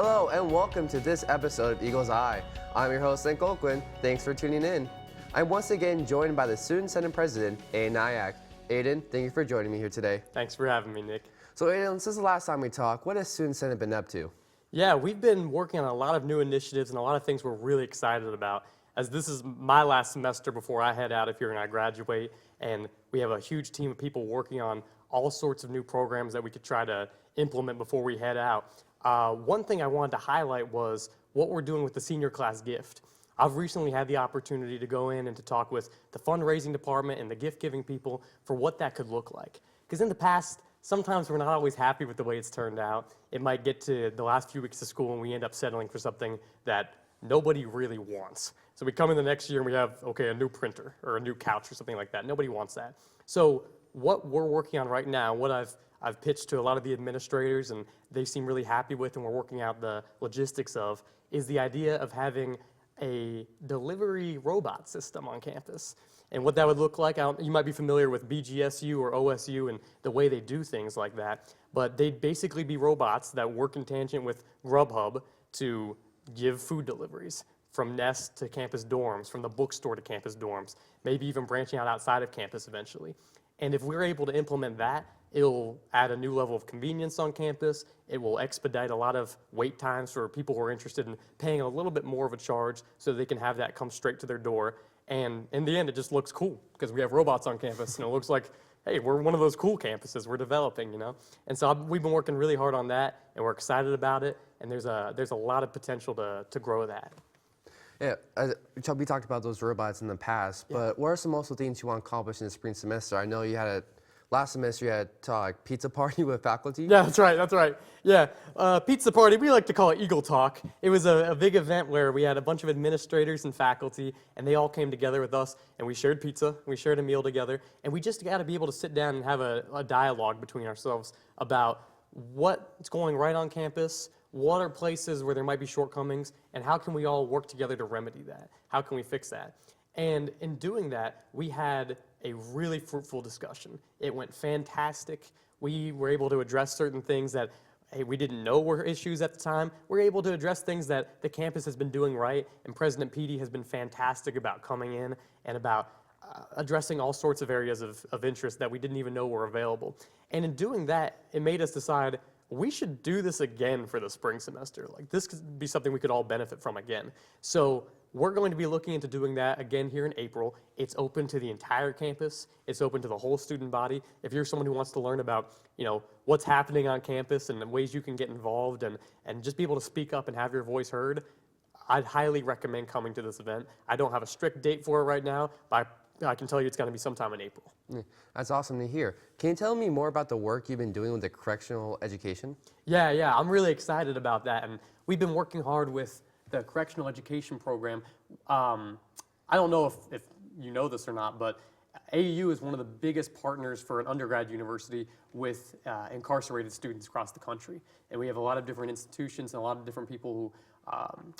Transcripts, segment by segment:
Hello and welcome to this episode of Eagle's Eye. I'm your host, Nick Olquin. Thanks for tuning in. I'm once again joined by the Student Senate President, Aidan Nayak. Aidan, thank you for joining me here today. Thanks for having me, Nick. So Aidan, since the last time we talked, what has Student Senate been up to? Yeah, we've been working on a lot of new initiatives and a lot of things we're really excited about, as this is my last semester before I head out of here and I graduate, and we have a huge team of people working on all sorts of new programs that we could try to implement before we head out. One thing I wanted to highlight was what we're doing with the senior class gift. I've recently had the opportunity to go in and to talk with the fundraising department and the gift-giving people for what that could look like. Because in the past, sometimes we're not always happy with the way it's turned out. It might get to the last few weeks of school and we end up settling for something that nobody really wants. So we come in the next year and we have, okay, a new printer or a new couch or something like that. Nobody wants that. So what we're working on right now, what I've pitched to a lot of the administrators and they seem really happy with and we're working out the logistics of, is the idea of having a delivery robot system on campus. And what that would look like, you might be familiar with BGSU or OSU and the way they do things like that, but they'd basically be robots that work in tangent with Grubhub to give food deliveries from Nest to campus dorms, from the bookstore to campus dorms, maybe even branching out outside of campus eventually. And if we're able to implement that, it'll add a new level of convenience on campus. It will expedite a lot of wait times for people who are interested in paying a little bit more of a charge so they can have that come straight to their door. And in the end, it just looks cool because we have robots on campus and it looks like, hey, we're one of those cool campuses we're developing, you know? And so we've been working really hard on that and we're excited about it. And there's a lot of potential to grow that. Yeah, we talked about those robots in the past, but what are some also things you want to accomplish in the spring semester? I know you had last semester you had a pizza party with faculty. Yeah, that's right. Yeah, pizza party, we like to call it Eagle Talk. It was a big event where we had a bunch of administrators and faculty, and they all came together with us, and we shared pizza, we shared a meal together, and we just got to be able to sit down and have a dialogue between ourselves about what's going right on campus, what are places where there might be shortcomings, and how can we all work together to remedy that? How can we fix that? And in doing that, we had a really fruitful discussion. It went fantastic. We were able to address certain things that we didn't know were issues at the time. We're able to address things that the campus has been doing right, and President Petey has been fantastic about coming in and about addressing all sorts of areas of interest that we didn't even know were available. And in doing that, it made us decide we should do this again for the spring semester. Like, this could be something we could all benefit from again. So we're going to be looking into doing that again here in April. It's open to the entire campus. It's open to the whole student body. If you're someone who wants to learn about, what's happening on campus and the ways you can get involved and just be able to speak up and have your voice heard, I'd highly recommend coming to this event. I don't have a strict date for it right now, but I can tell you it's going to be sometime in April. That's awesome to hear. Can you tell me more about the work you've been doing with the correctional education? Yeah, I'm really excited about that. And we've been working hard with the correctional education program. I don't know if you know this or not, but AU is one of the biggest partners for an undergrad university with incarcerated students across the country. And we have a lot of different institutions and a lot of different people who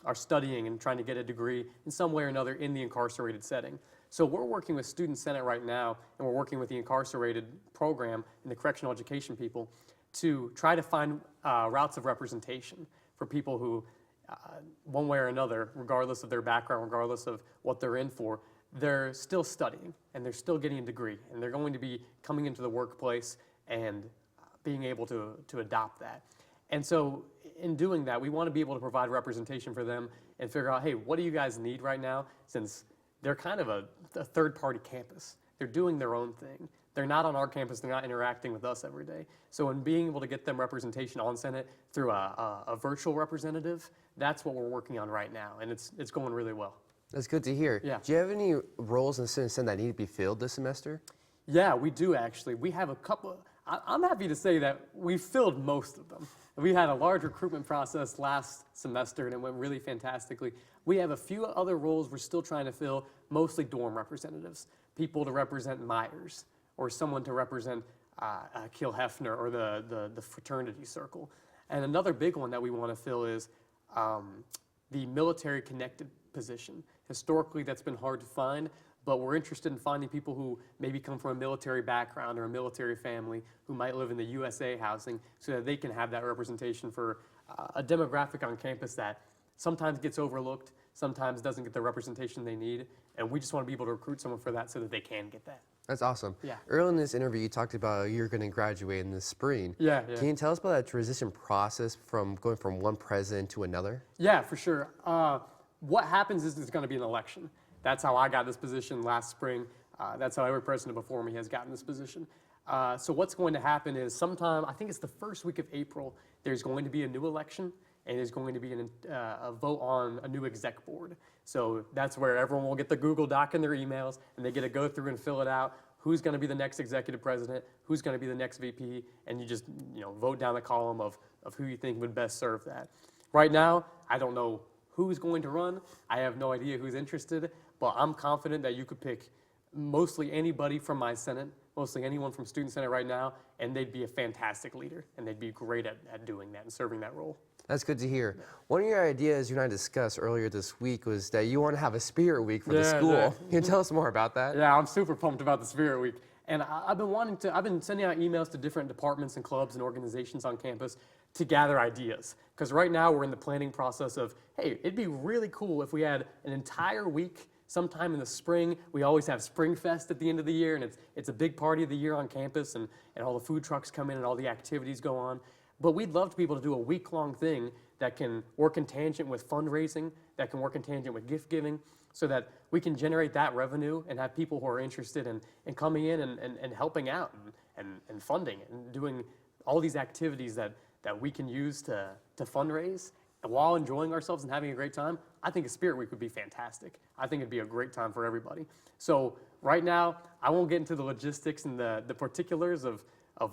are studying and trying to get a degree in some way or another in the incarcerated setting. So we're working with Student Senate right now, and we're working with the incarcerated program and the correctional education people to try to find routes of representation for people who, one way or another, regardless of their background, regardless of what they're in for, they're still studying and they're still getting a degree and they're going to be coming into the workplace and being able to adopt that. And so in doing that, we want to be able to provide representation for them and figure out, hey, what do you guys need right now? Since they're kind of a third-party campus. They're doing their own thing. They're not on our campus. They're not interacting with us every day. So in being able to get them representation on Senate through a virtual representative, that's what we're working on right now, and it's going really well. That's good to hear. Yeah. Do you have any roles in Student Senate that need to be filled this semester? Yeah, we do actually. We have a couple. I'm happy to say that we filled most of them. We had a large recruitment process last semester, and it went really fantastically. We have a few other roles we're still trying to fill, mostly dorm representatives, people to represent Myers, or someone to represent Kiel Hefner or the fraternity circle. And another big one that we want to fill is the military-connected position. Historically, that's been hard to find, but we're interested in finding people who maybe come from a military background or a military family who might live in the USA housing so that they can have that representation for a demographic on campus that sometimes gets overlooked, sometimes doesn't get the representation they need, and we just want to be able to recruit someone for that so that they can get that. That's awesome. Yeah. Earlier in this interview, you talked about you're going to graduate in the spring. Yeah. Can you tell us about that transition process from going from one president to another? Yeah, for sure. What happens is there's going to be an election. That's how I got this position last spring. That's how every president before me has gotten this position. So what's going to happen is sometime, I think it's the first week of April, there's going to be a new election, and there's going to be a vote on a new exec board. So that's where everyone will get the Google Doc in their emails, and they get to go through and fill it out. Who's going to be the next executive president? Who's going to be the next VP? And you just vote down the column of who you think would best serve that. Right now, I don't know who's going to run. I have no idea who's interested, but I'm confident that you could pick mostly anybody from my Senate, mostly anyone from Student Senate right now, and they'd be a fantastic leader, and they'd be great at doing that and serving that role. That's good to hear. One of your ideas you and I discussed earlier this week was that you want to have a spirit week for the school. Yeah. Can you tell us more about that? Yeah, I'm super pumped about the Spirit Week. And I've been sending out emails to different departments and clubs and organizations on campus to gather ideas. Because right now we're in the planning process of, hey, it'd be really cool if we had an entire week sometime in the spring. We always have Spring Fest at the end of the year, and it's a big party of the year on campus, and all the food trucks come in and all the activities go on. But we'd love to be able to do a week-long thing that can work in tangent with fundraising, that can work in tangent with gift giving, so that we can generate that revenue and have people who are interested in coming in and helping out and funding it and doing all these activities that we can use to fundraise while enjoying ourselves and having a great time. I think a Spirit Week would be fantastic. I think it'd be a great time for everybody. So right now, I won't get into the logistics and the particulars of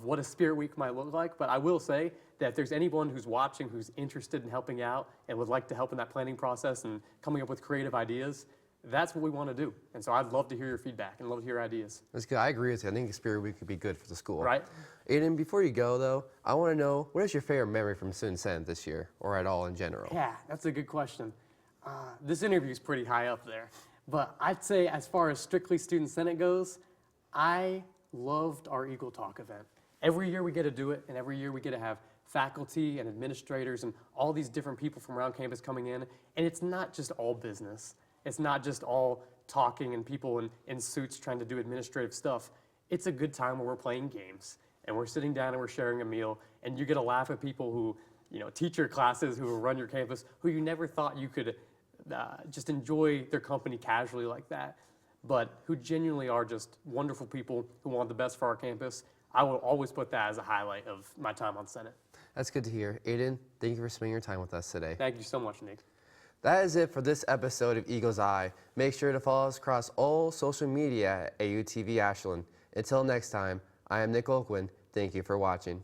what a Spirit Week might look like, but I will say that if there's anyone who's watching who's interested in helping out and would like to help in that planning process and coming up with creative ideas, that's what we want to do. And so I'd love to hear your feedback and love to hear your ideas. That's good. I agree with you. I think Spirit Week could be good for the school. Right? Aidan, before you go, though, I want to know, what is your favorite memory from Student Senate this year, or at all in general? Yeah, that's a good question. This interview is pretty high up there. But I'd say as far as strictly Student Senate goes, I loved our Eagle Talk event. Every year we get to do it, and every year we get to have faculty and administrators and all these different people from around campus coming in. And it's not just all business. It's not just all talking and people in suits trying to do administrative stuff. It's a good time where we're playing games, and we're sitting down and we're sharing a meal, and you get to laugh at people who, teach your classes, who run your campus, who you never thought you could just enjoy their company casually like that, but who genuinely are just wonderful people who want the best for our campus. I will always put that as a highlight of my time on Senate. That's good to hear. Aidan, thank you for spending your time with us today. Thank you so much, Nick. That is it for this episode of Eagle's Eye. Make sure to follow us across all social media at AUTV Ashland. Until next time, I am Nick Olquin. Thank you for watching.